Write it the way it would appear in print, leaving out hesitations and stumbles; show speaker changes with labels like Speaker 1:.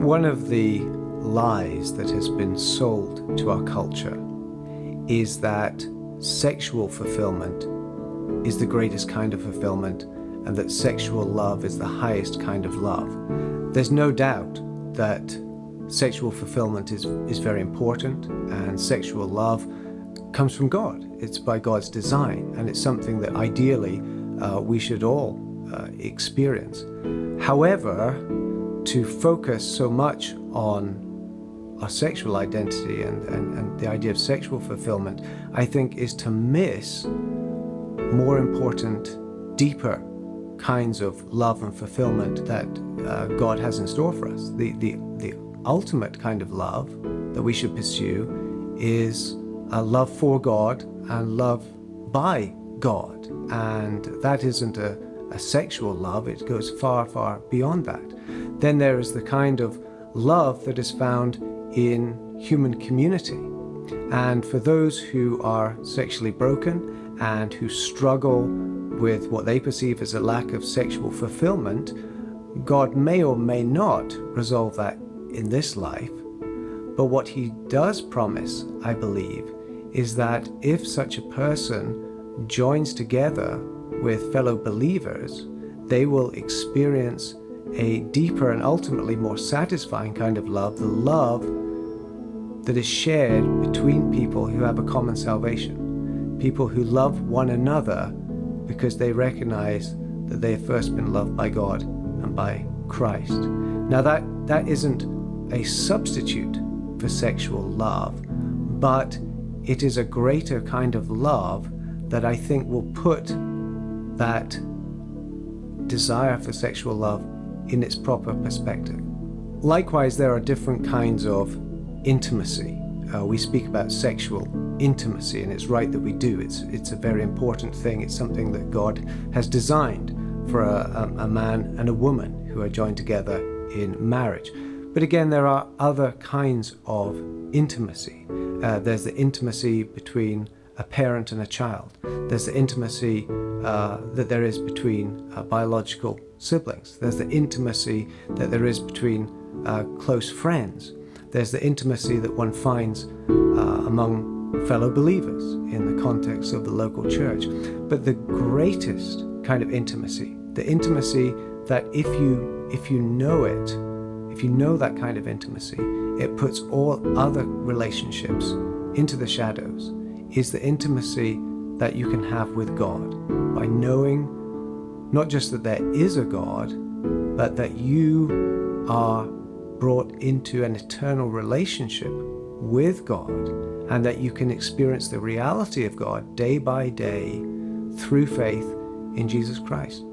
Speaker 1: One of the lies that has been sold to our culture is that sexual fulfillment is the greatest kind of fulfillment and that sexual love is the highest kind of love. There's no doubt that sexual fulfillment is very important, and sexual love comes from God. It's by God's design, and it's something that ideally we should all experience. However, to focus so much on our sexual identity and the idea of sexual fulfillment, I think, is to miss more important, deeper kinds of love and fulfillment that God has in store for us. The ultimate kind of love that we should pursue is a love for God and love by God. And that isn't a sexual love, it goes far, far beyond that. Then there is the kind of love that is found in human community. And for those who are sexually broken and who struggle with what they perceive as a lack of sexual fulfillment, God may or may not resolve that in this life. But what he does promise, I believe, is that if such a person joins together with fellow believers, they will experience a deeper and ultimately more satisfying kind of love, the love that is shared between people who have a common salvation, people who love one another because they recognize that they have first been loved by God and by Christ. Now that isn't a substitute for sexual love, but it is a greater kind of love that I think will put that desire for sexual love in its proper perspective. Likewise, there are different kinds of intimacy. We speak about sexual intimacy, and it's right that we do. It's a very important thing. It's something that God has designed for a man and a woman who are joined together in marriage. But again, there are other kinds of intimacy. There's the intimacy between a parent and a child. There's the intimacy that there is between biological siblings. There's the intimacy that there is between close friends. There's the intimacy that one finds among fellow believers in the context of the local church. But the greatest kind of intimacy, the intimacy that if you know it, if you know that kind of intimacy, it puts all other relationships into the shadows, is the intimacy that you can have with God by knowing not just that there is a God, but that you are brought into an eternal relationship with God, and that you can experience the reality of God day by day through faith in Jesus Christ.